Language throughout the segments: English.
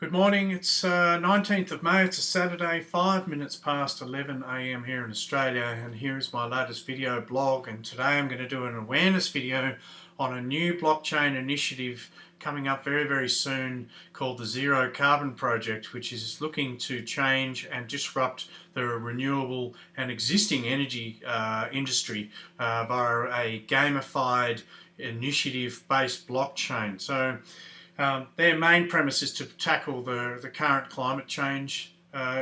Good morning, it's 19th of May, it's a Saturday, 5 minutes past 11 a.m. here in Australia, and here is my latest video blog. And today I'm going to do an awareness video on a new blockchain initiative coming up very soon called the Zero Carbon Project, which is looking to change and disrupt the renewable and existing energy industry via a gamified initiative-based blockchain. So their main premise is to tackle the current climate change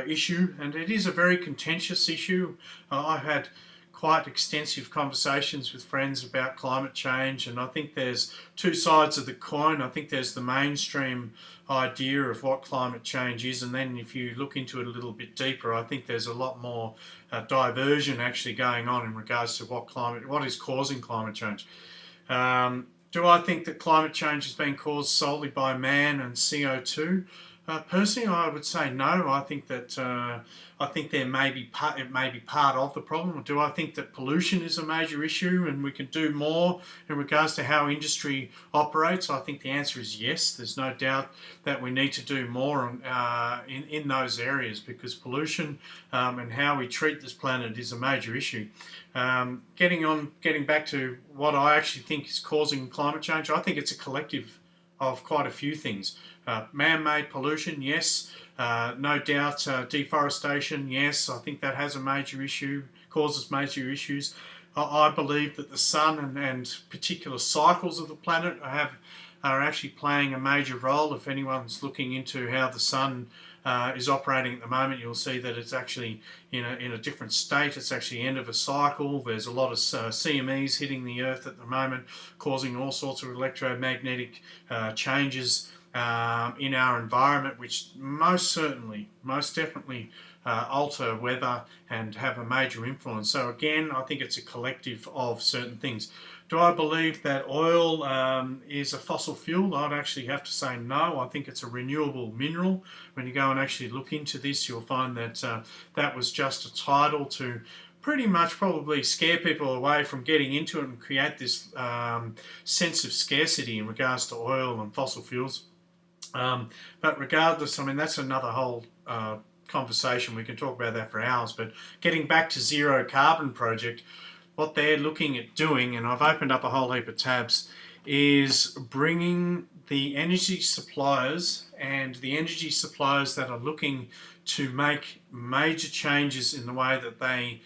issue, and it is a very contentious issue. I've had quite extensive conversations with friends about climate change, and I think there's two sides of the coin. I think there's the mainstream idea of what climate change is, and then if you look into it a little bit deeper, I think there's a lot more diversion actually going on in regards to what is causing climate change. Do I think that climate change has been caused solely by man and CO2? Personally, I would say no. I think that it may be part of the problem. Do I think that pollution is a major issue and we can do more in regards to how industry operates? I think the answer is yes. There's no doubt that we need to do more in those areas, because pollution and how we treat this planet is a major issue. Getting back to what I actually think is causing climate change, I think it's a collective of quite a few things. Man-made pollution, yes. No doubt deforestation, yes. I think that has a major issue, causes major issues. I believe that the sun and particular cycles of the planet are actually playing a major role. If anyone's looking into how the sun is operating at the moment, you'll see that it's actually in a different state. It's actually end of a cycle. There's a lot of CMEs hitting the Earth at the moment, causing all sorts of electromagnetic changes in our environment, which most definitely alter weather and have a major influence. So again, I think it's a collective of certain things. Do I believe that oil is a fossil fuel? I'd actually have to say no. I think it's a renewable mineral. When you go and actually look into this, you'll find that that was just a title to pretty much probably scare people away from getting into it and create this sense of scarcity in regards to oil and fossil fuels. But regardless, I mean, that's another whole conversation. We can talk about that for hours. But getting back to Zero Carbon Project, what they're looking at doing, and I've opened up a whole heap of tabs, is bringing the energy suppliers and the energy suppliers that are looking to make major changes in the way that they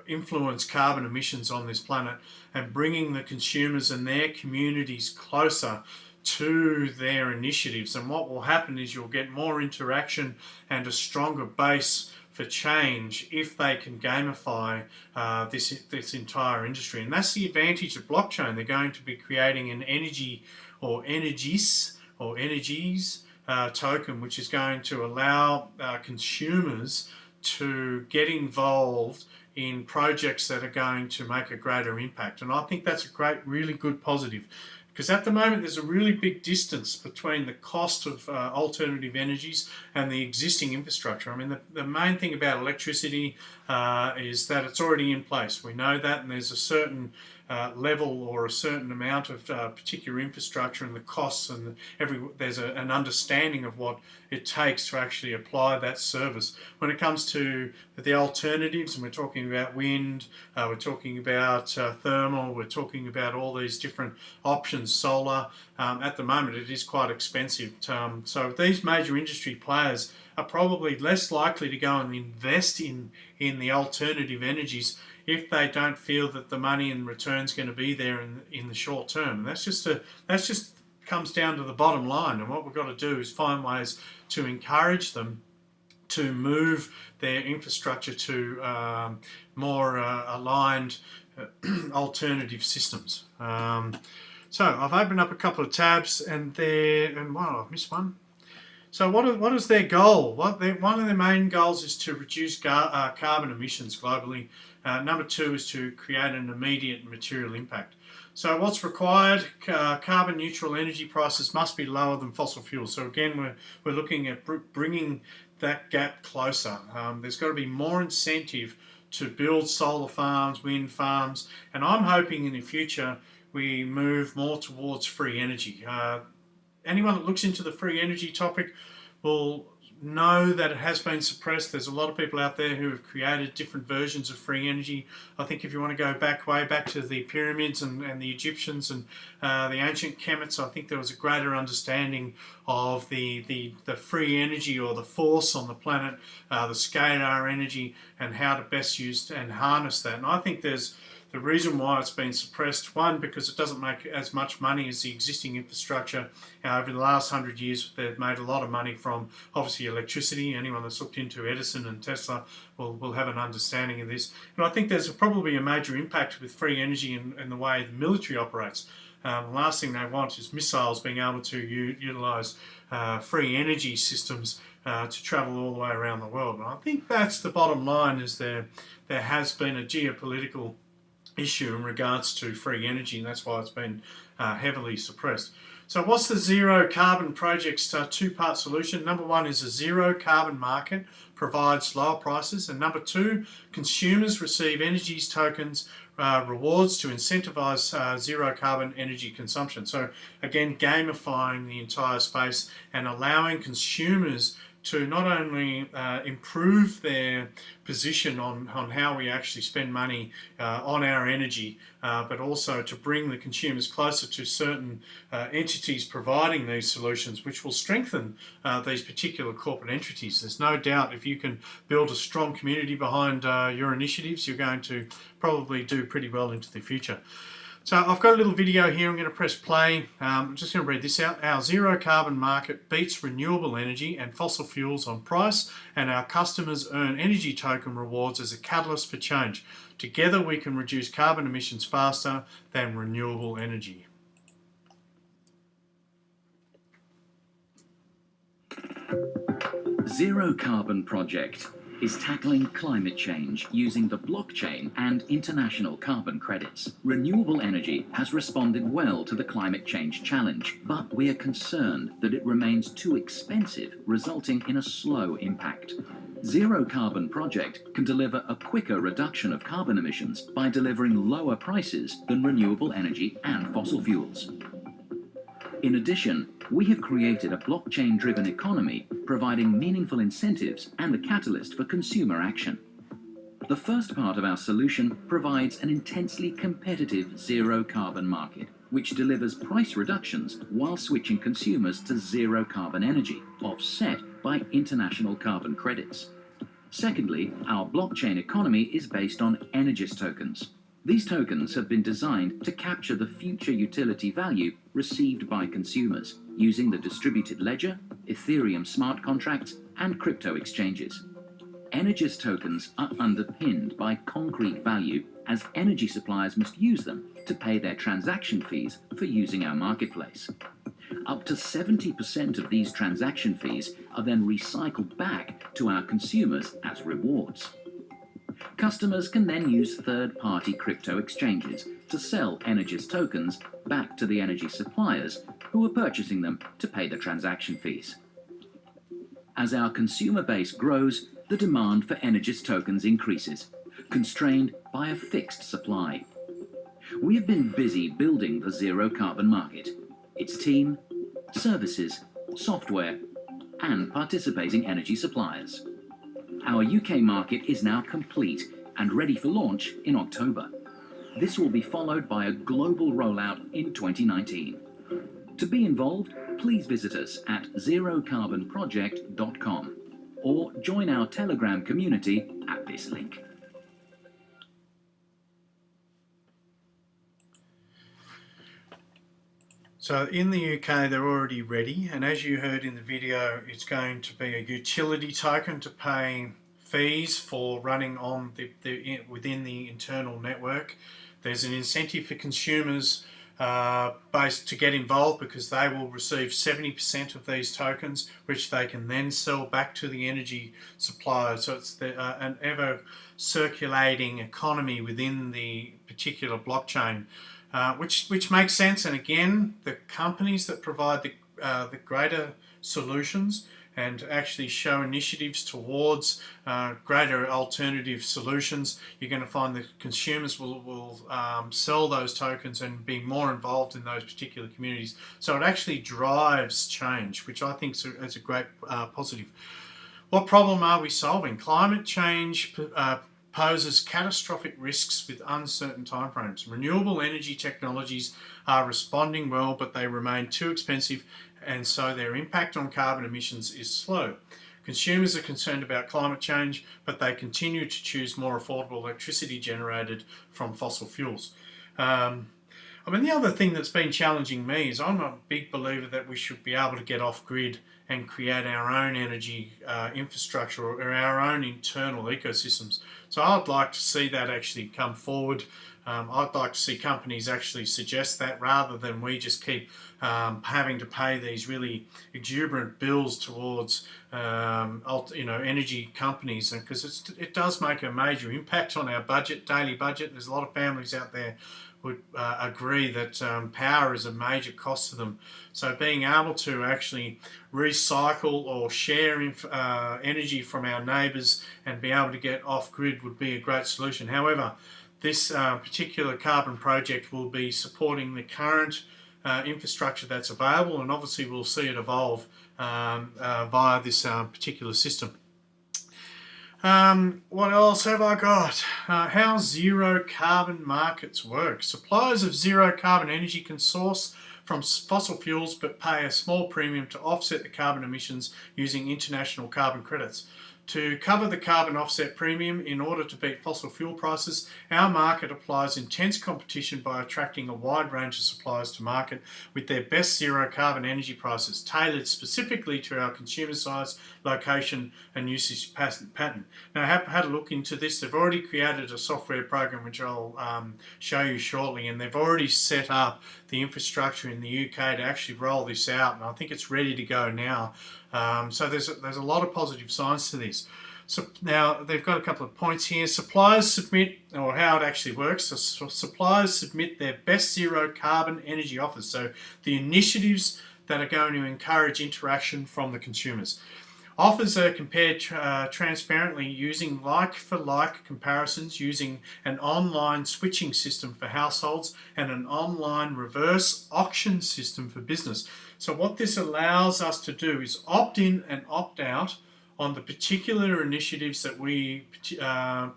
influence carbon emissions on this planet, and bringing the consumers and their communities closer to their initiatives. And what will happen is you'll get more interaction and a stronger base for change if they can gamify this entire industry. And that's the advantage of blockchain. They're going to be creating an energy or energies token, which is going to allow consumers to get involved in projects that are going to make a greater impact. And I think that's a really good positive. Because at the moment there's a really big distance between the cost of alternative energies and the existing infrastructure. I mean, the main thing about electricity is that it's already in place. We know that, and there's a certain level or a certain amount of particular infrastructure, and the costs, and there's an understanding of what it takes to actually apply that service. When it comes to the alternatives, and we're talking about wind, we're talking about thermal, we're talking about all these different options, solar, at the moment it is quite expensive. So these major industry players are probably less likely to go and invest in the alternative energies if they don't feel that the money and return's going to be there in the short term. And that's just comes down to the bottom line. And what we've got to do is find ways to encourage them to move their infrastructure to more aligned alternative systems. So I've opened up a couple of tabs, and wow, I've missed one. So what is their goal? One of their main goals is to reduce carbon emissions globally. Number two is to create an immediate material impact. So what's required? Carbon neutral energy prices must be lower than fossil fuels. So again, we're looking at bringing that gap closer. There's got to be more incentive to build solar farms, wind farms, and I'm hoping in the future we move more towards free energy. anyone that looks into the free energy topic will know that it has been suppressed. There's a lot of people out there who have created different versions of free energy. I think if you want to go back way back to the pyramids and the Egyptians and the ancient Kemets, I think there was a greater understanding of the free energy or the force on the planet, the scalar energy, and how to best use and harness that. And I think there's the reason why it's been suppressed, one, because it doesn't make as much money as the existing infrastructure. Over the last 100 years, they've made a lot of money from, obviously, electricity. Anyone that's looked into Edison and Tesla will have an understanding of this. And I think there's probably a major impact with free energy in the way the military operates. The last thing they want is missiles being able to utilise free energy systems to travel all the way around the world. And I think that's the bottom line, is there has been a geopolitical issue in regards to free energy, and that's why it's been heavily suppressed. So what's the zero carbon project's two-part solution? Number one is a zero carbon market provides lower prices, and number two, consumers receive energy tokens rewards to incentivize zero carbon energy consumption. So again, gamifying the entire space and allowing consumers to not only improve their position on how we actually spend money on our energy, but also to bring the consumers closer to certain entities providing these solutions, which will strengthen these particular corporate entities. There's no doubt if you can build a strong community behind your initiatives, you're going to probably do pretty well into the future. So I've got a little video here. I'm going to press play. I'm just going to read this out. Our zero carbon market beats renewable energy and fossil fuels on price, and our customers earn energy token rewards as a catalyst for change. Together we can reduce carbon emissions faster than renewable energy. Zero Carbon Project is tackling climate change using the blockchain and international carbon credits. Renewable energy has responded well to the climate change challenge, but we are concerned that it remains too expensive, resulting in a slow impact. Zero Carbon Project can deliver a quicker reduction of carbon emissions by delivering lower prices than renewable energy and fossil fuels. In addition, we have created a blockchain-driven economy, providing meaningful incentives and the catalyst for consumer action. The first part of our solution provides an intensely competitive zero-carbon market, which delivers price reductions while switching consumers to zero-carbon energy, offset by international carbon credits. Secondly, our blockchain economy is based on Energies tokens. These tokens have been designed to capture the future utility value received by consumers using the distributed ledger, Ethereum smart contracts, and crypto exchanges. Energies tokens are underpinned by concrete value, as energy suppliers must use them to pay their transaction fees for using our marketplace. Up to 70% of these transaction fees are then recycled back to our consumers as rewards. Customers can then use third-party crypto exchanges to sell Energies tokens back to the energy suppliers who are purchasing them to pay the transaction fees. As our consumer base grows, the demand for Energies tokens increases, constrained by a fixed supply. We have been busy building the zero carbon market, its team, services, software, and participating energy suppliers. Our UK market is now complete and ready for launch in October. This will be followed by a global rollout in 2019. To be involved, please visit us at zerocarbonproject.com or join our Telegram community at this link. So in the UK, they're already ready, and as you heard in the video, it's going to be a utility token to pay fees for running on within the internal network. There's an incentive for consumers to get involved, because they will receive 70% of these tokens, which they can then sell back to the energy supplier. So it's an ever circulating economy within the particular blockchain. Which makes sense, and again, the companies that provide the greater solutions and actually show initiatives towards greater alternative solutions, you're going to find that consumers will sell those tokens and be more involved in those particular communities. So it actually drives change, which I think is a great positive. What problem are we solving? Climate change poses catastrophic risks with uncertain timeframes. Renewable energy technologies are responding well, but they remain too expensive, and so their impact on carbon emissions is slow. Consumers are concerned about climate change, but they continue to choose more affordable electricity generated from fossil fuels. The other thing that's been challenging me is I'm a big believer that we should be able to get off grid and create our own energy infrastructure or our own internal ecosystems. So I'd like to see that actually come forward. I'd like to see companies actually suggest that, rather than we just keep having to pay these really exuberant bills towards energy companies, because it does make a major impact on our budget, daily budget. There's a lot of families out there would agree that power is a major cost to them. So being able to actually recycle or share energy from our neighbours and be able to get off grid would be a great solution. However, this particular carbon project will be supporting the current infrastructure that's available, and obviously we'll see it evolve via this particular system. What else have I got? How zero carbon markets work. Suppliers of zero carbon energy can source from fossil fuels but pay a small premium to offset the carbon emissions using international carbon credits. To cover the carbon offset premium in order to beat fossil fuel prices, our market applies intense competition by attracting a wide range of suppliers to market with their best zero carbon energy prices, tailored specifically to our consumer size, location and usage pattern. Now, I have had a look into this. They've already created a software program which I'll show you shortly, and they've already set up the infrastructure in the UK to actually roll this out, and I think it's ready to go now. So there's a lot of positive signs to this. So now they've got a couple of points here. Suppliers submit, or how it actually works, so suppliers submit their best zero carbon energy offers, so the initiatives that are going to encourage interaction from the consumers. Offers are compared transparently using like-for-like comparisons, using an online switching system for households and an online reverse auction system for business. So what this allows us to do is opt in and opt out on the particular initiatives that we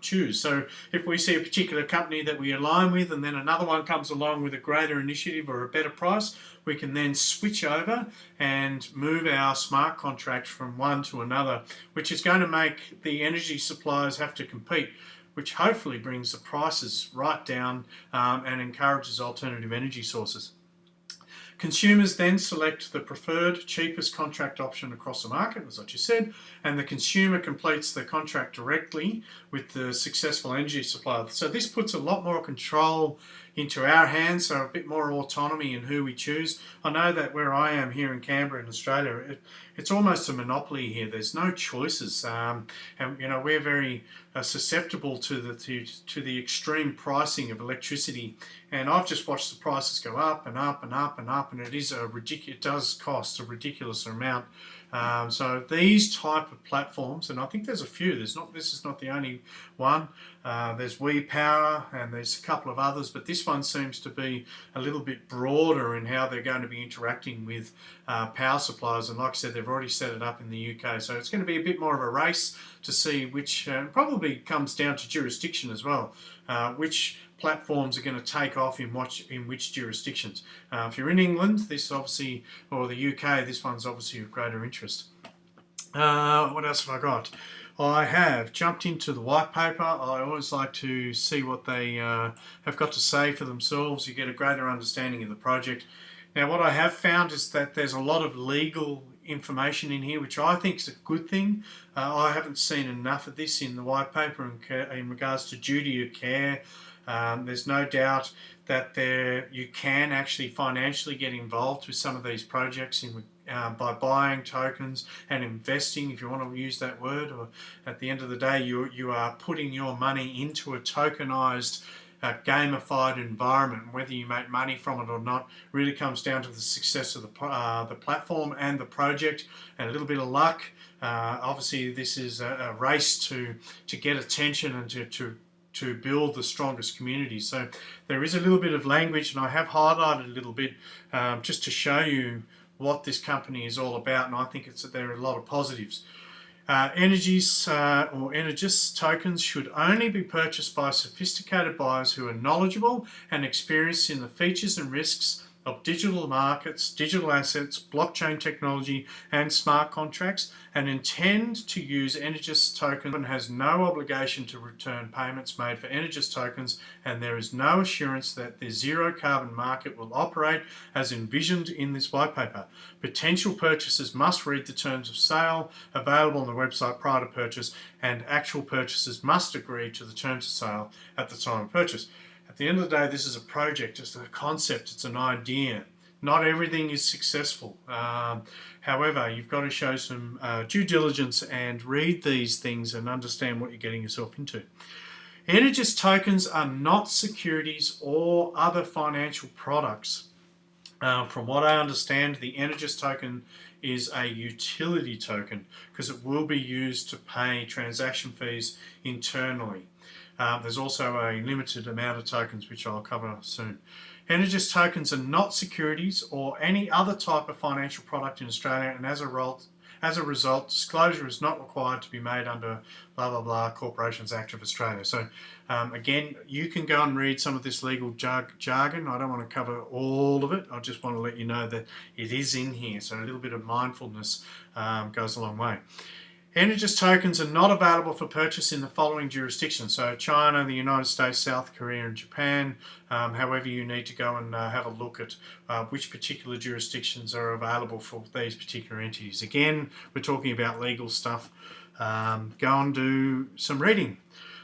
choose. So if we see a particular company that we align with and then another one comes along with a greater initiative or a better price, we can then switch over and move our smart contract from one to another, which is going to make the energy suppliers have to compete, which hopefully brings the prices right down and encourages alternative energy sources. Consumers then select the preferred cheapest contract option across the market, as I just said, and the consumer completes the contract directly with the successful energy supplier. So this puts a lot more control into our hands, so a bit more autonomy in who we choose. I know that where I am here in Canberra in Australia, it's almost a monopoly here. There's no choices, and we're very susceptible to the extreme pricing of electricity. And I've just watched the prices go up and up and up and up, and it does cost a ridiculous amount. So these type of platforms, and I think there's a few. This is not the only one. There's WePower and there's a couple of others, but this one seems to be a little bit broader in how they're going to be interacting with power suppliers. And like I said, they've already set it up in the UK. So it's going to be a bit more of a race to see which, probably comes down to jurisdiction as well, which platforms are going to take off in which jurisdictions. If you're in England, this obviously, or the UK, this one's obviously of greater interest. What else have I got? I have jumped into the white paper. I always like to see what they have got to say for themselves. You get a greater understanding of the project. Now, what I have found is that there's a lot of legal information in here, which I think is a good thing. I haven't seen enough of this in the white paper in regards to duty of care. There's no doubt that you can actually financially get involved with some of these projects by buying tokens and investing, if you want to use that word. Or at the end of the day, you are putting your money into a tokenized gamified environment. Whether you make money from it or not really comes down to the success of the platform and the project, and a little bit of luck. Obviously, this is a race to get attention and to build the strongest community. So there is a little bit of language, and I have highlighted a little bit just to show you what this company is all about, and I think there are a lot of positives. Energies or Energist tokens should only be purchased by sophisticated buyers who are knowledgeable and experienced in the features and risks of digital markets, digital assets, blockchain technology, and smart contracts, and intend to use Energist tokens and has no obligation to return payments made for Energist tokens, and there is no assurance that the zero carbon market will operate as envisioned in this white paper. Potential purchasers must read the terms of sale available on the website prior to purchase, and actual purchasers must agree to the terms of sale at the time of purchase. At the end of the day, this is a project, it's a concept, it's an idea. Not everything is successful. However, you've got to show some due diligence and read these things and understand what you're getting yourself into. Energist tokens are not securities or other financial products. From what I understand, the Energist token is a utility token because it will be used to pay transaction fees internally. There's also a limited amount of tokens, which I'll cover soon. Energist tokens are not securities or any other type of financial product in Australia, and as a result, disclosure is not required to be made under blah blah blah Corporations Act of Australia. So again, you can go and read some of this legal jargon. I don't want to cover all of it. I just want to let you know that it is in here, so a little bit of mindfulness goes a long way. Energist tokens are not available for purchase in the following jurisdictions. So China, the United States, South Korea and Japan. However, you need to go and have a look at which particular jurisdictions are available for these particular entities. Again, we're talking about legal stuff. Go and do some reading.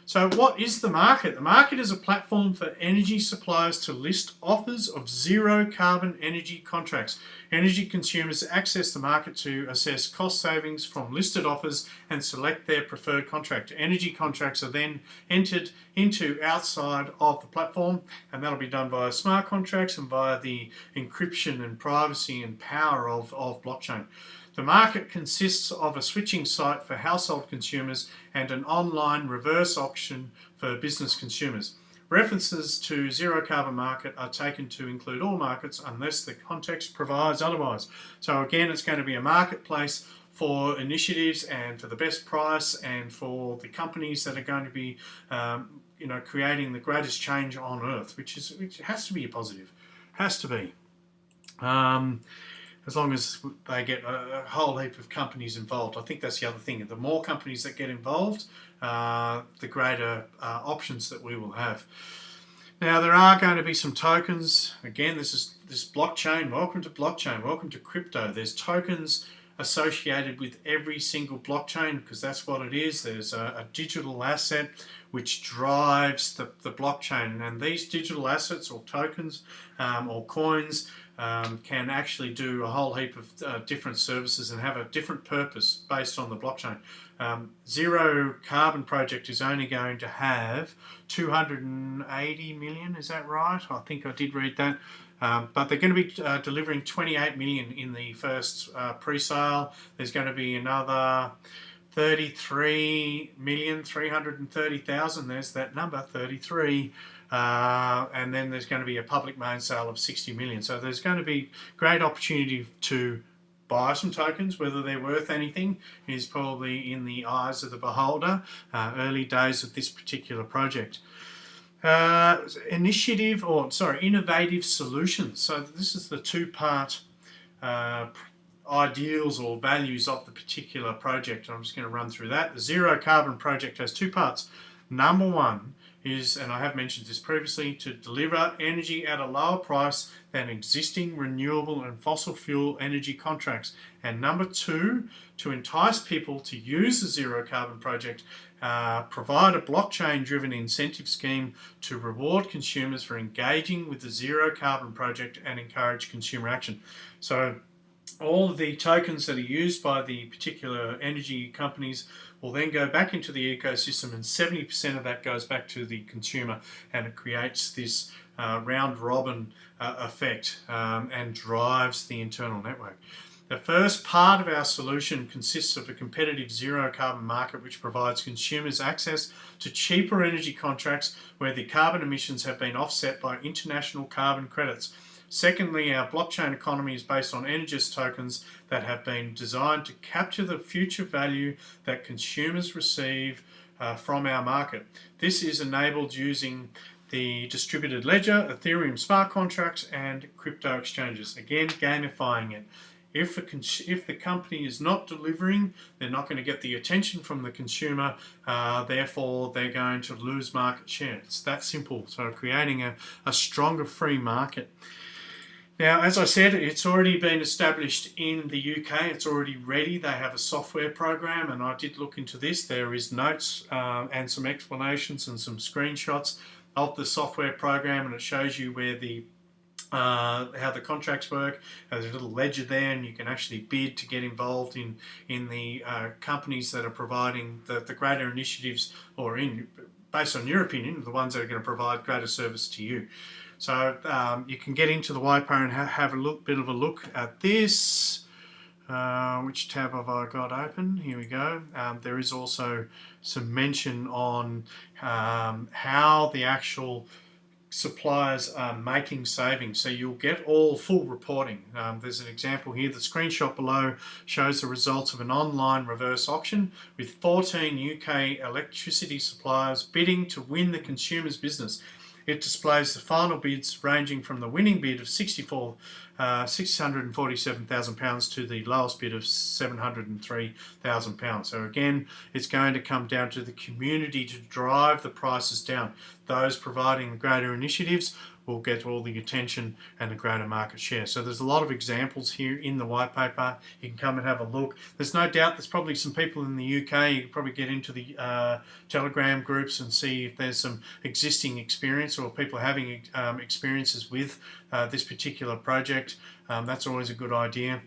So what is the market? The market is a platform for energy suppliers to list offers of zero carbon energy contracts. Energy consumers access the market to assess cost savings from listed offers and select their preferred contract. Energy contracts are then entered into outside of the platform, and that'll be done via smart contracts and via the encryption and privacy and power of blockchain. The market consists of a switching site for household consumers and an online reverse auction for business consumers. References to zero carbon market are taken to include all markets unless the context provides otherwise. So again, it's going to be a marketplace for initiatives and for the best price and for the companies that are going to be creating the greatest change on earth, which has to be a positive. Has to be. As long as they get a whole heap of companies involved. I think that's the other thing. The more companies that get involved, the greater options that we will have. Now, there are going to be some tokens. Again, this is this blockchain. Welcome to blockchain. Welcome to crypto. There's tokens associated with every single blockchain because that's what it is. There's a digital asset which drives the blockchain. And these digital assets or tokens or coins can actually do a whole heap of different services and have a different purpose based on the blockchain. Zero Carbon Project is only going to have 280 million, is that right? I think I did read that. But they're going to be delivering 28 million in the first pre-sale. There's going to be another 33,330,000. There's that number, 33. And then there's going to be a public main sale of 60 million. So there's going to be great opportunity to buy some tokens. Whether they're worth anything is probably in the eyes of the beholder. Early days of this particular project. Innovative solutions. So this is the two-part ideals or values of the particular project. I'm just going to run through that. The Zero Carbon Project has two parts. Number one is, and I have mentioned this previously, to deliver energy at a lower price than existing renewable and fossil fuel energy contracts. And number two, to entice people to use the Zero Carbon Project, provide a blockchain-driven incentive scheme to reward consumers for engaging with the Zero Carbon Project and encourage consumer action. So all of the tokens that are used by the particular energy companies will then go back into the ecosystem, and 70% of that goes back to the consumer, and it creates this round robin effect and drives the internal network. The first part of our solution consists of a competitive zero carbon market which provides consumers access to cheaper energy contracts where the carbon emissions have been offset by international carbon credits. Secondly, our blockchain economy is based on Energist tokens that have been designed to capture the future value that consumers receive from our market. This is enabled using the distributed ledger, Ethereum smart contracts, and crypto exchanges. Again, gamifying it. If the company is not delivering, they're not going to get the attention from the consumer, therefore they're going to lose market share. It's that simple. So creating a stronger free market. Now, as I said, it's already been established in the UK. It's already ready. They have a software program, and I did look into this. There is notes and some explanations and some screenshots of the software program, and it shows you where how the contracts work. There's a little ledger there, and you can actually bid to get involved in the companies that are providing the greater initiatives, or based on your opinion, the ones that are going to provide greater service to you. So you can get into the white paper and have a bit of a look at this. Which tab have I got open? Here we go. There is also some mention on how the actual suppliers are making savings, so you'll get all full reporting. There's an example here. The screenshot below shows the results of an online reverse auction with 14 UK electricity suppliers bidding to win the consumer's business. It displays the final bids ranging from the winning bid of £647,000 to the lowest bid of £703,000. So again, it's going to come down to the community to drive the prices down. Those providing the greater initiatives will get all the attention and a greater market share. So there's a lot of examples here in the white paper. You can come and have a look. There's no doubt there's probably some people in the UK. You can probably get into the Telegram groups and see if there's some existing experience or people having experiences with this particular project. That's always a good idea.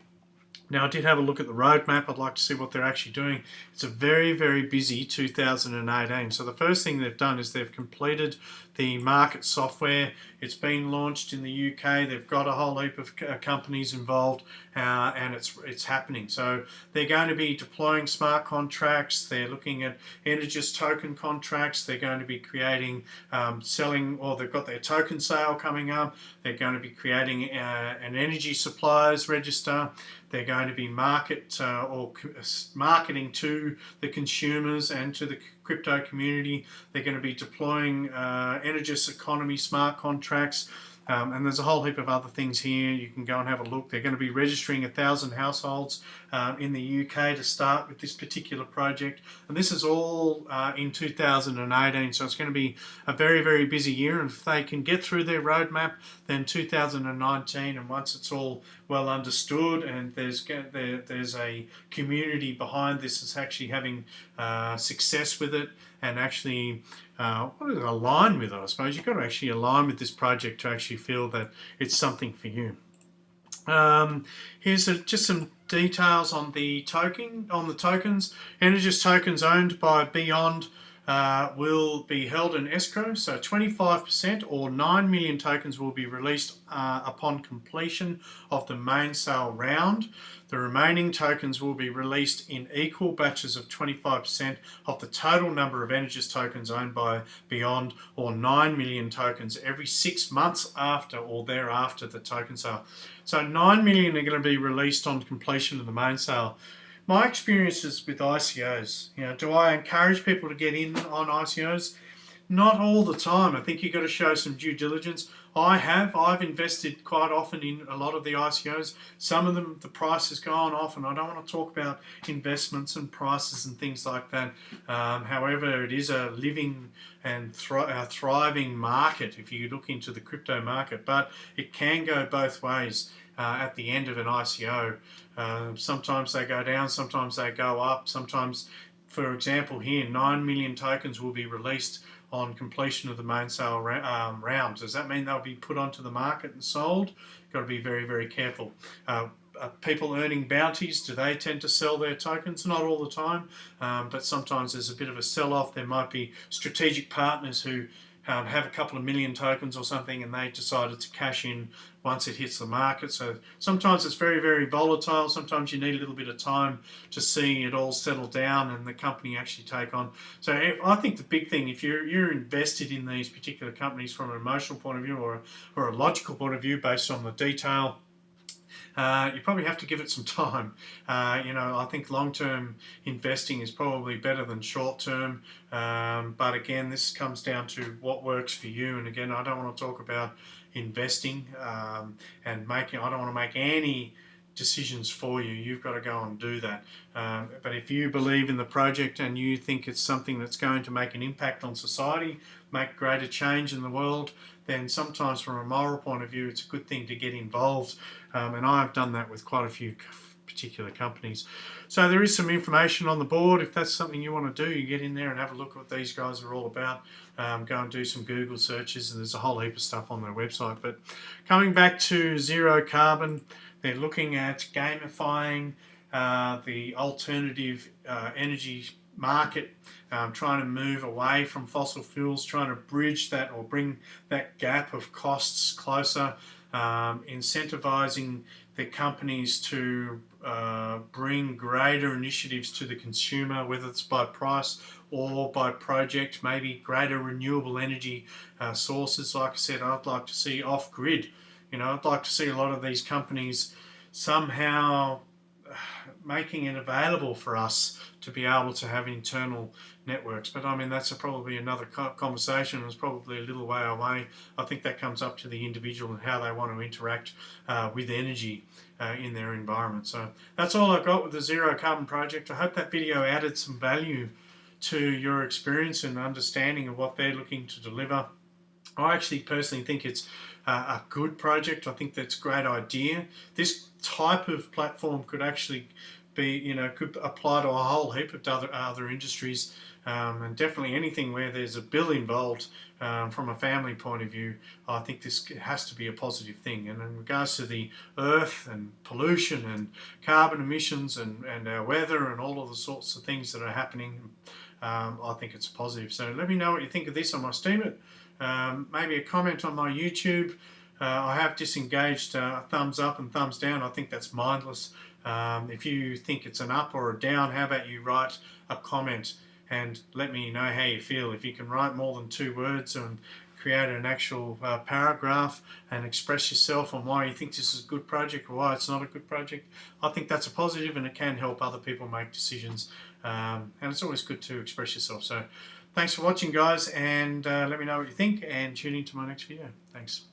Now, I did have a look at the roadmap. I'd like to see what they're actually doing. It's a very, very busy 2018. So the first thing they've done is they've completed the market software. It's been launched in the UK. They've got a whole heap of companies involved, and it's happening. So they're going to be deploying smart contracts. They're looking at Energist token contracts. They're going to be creating, selling, or they've got their token sale coming up. They're going to be creating an energy suppliers register. They're going to be marketing to the consumers and to the crypto community. They're going to be deploying Energist economy smart contracts. And there's a whole heap of other things here. You can go and have a look. They're going to be registering 1,000 households in the UK to start with this particular project. And this is all in 2018, so it's going to be a very, very busy year. And if they can get through their roadmap, then 2019, and once it's all well understood and there's a community behind this that's actually having success with it, and actually what does it align with? I suppose you've got to actually align with this project to actually feel that it's something for you. Here's just some details on the tokens. Energist tokens owned by Beyond will be held in escrow, so 25% or 9 million tokens will be released upon completion of the main sale round. The remaining tokens will be released in equal batches of 25% of the total number of Energist tokens owned by Beyond, or 9 million tokens every 6 months after or thereafter the token sale. So 9 million are going to be released on completion of the main sale. My experiences with ICOs, do I encourage people to get in on ICOs? Not all the time. I think you've got to show some due diligence. I've invested quite often in a lot of the ICOs. Some of them, the price has gone off, and I don't want to talk about investments and prices and things like that. However, it is a living and thriving market if you look into the crypto market, but it can go both ways. At the end of an ICO, sometimes they go down, sometimes they go up. Sometimes, for example, here 9 million tokens will be released on completion of the main sale round. Does that mean they'll be put onto the market and sold? Got to be very, very careful. people earning bounties, do they tend to sell their tokens? Not all the time, but sometimes there's a bit of a sell-off. There might be strategic partners who have a couple of million tokens or something, and they decided to cash in once it hits the market. So sometimes it's very, very volatile. Sometimes you need a little bit of time to see it all settle down and the company actually take on. So I think the big thing, if you're invested in these particular companies from an emotional point of view or a logical point of view based on the detail, you probably have to give it some time. I think long-term investing is probably better than short-term. But again, this comes down to what works for you. And again, I don't want to talk about investing and making. I don't want to make any decisions for you. You've got to go and do that. But if you believe in the project and you think it's something that's going to make an impact on society, make greater change in the world, then sometimes from a moral point of view, it's a good thing to get involved. And I've done that with quite a few particular companies. So there is some information on the board. If that's something you want to do, you get in there and have a look at what these guys are all about. Go and do some Google searches, and there's a whole heap of stuff on their website. But coming back to zero carbon, they're looking at gamifying the alternative energy market, trying to move away from fossil fuels, trying to bridge that or bring that gap of costs closer, incentivizing the companies to bring greater initiatives to the consumer, whether it's by price or by project, maybe greater renewable energy sources. Like I said, I'd like to see off-grid. I'd like to see a lot of these companies somehow making it available for us to be able to have internal networks. But I mean, that's probably another conversation. It's probably a little way away. I think that comes up to the individual and how they want to interact with energy in their environment. So that's all I've got with the Zero Carbon Project. I hope that video added some value to your experience and understanding of what they're looking to deliver. I actually personally think it's a good project. I think that's a great idea. This type of platform could actually be, could apply to a whole heap of other industries, and definitely anything where there's a bill involved from a family point of view. I think this has to be a positive thing. And in regards to the earth and pollution and carbon emissions and our weather and all of the sorts of things that are happening, I think it's positive. So let me know what you think of this on my Steemit. Maybe a comment on my YouTube. I have disengaged thumbs up and thumbs down. I think that's mindless. If you think it's an up or a down, how about you write a comment and let me know how you feel. If you can write more than 2 words and create an actual paragraph and express yourself on why you think this is a good project or why it's not a good project, I think that's a positive, and it can help other people make decisions. And it's always good to express yourself. So thanks for watching, guys, and let me know what you think, and tune in to my next video. Thanks.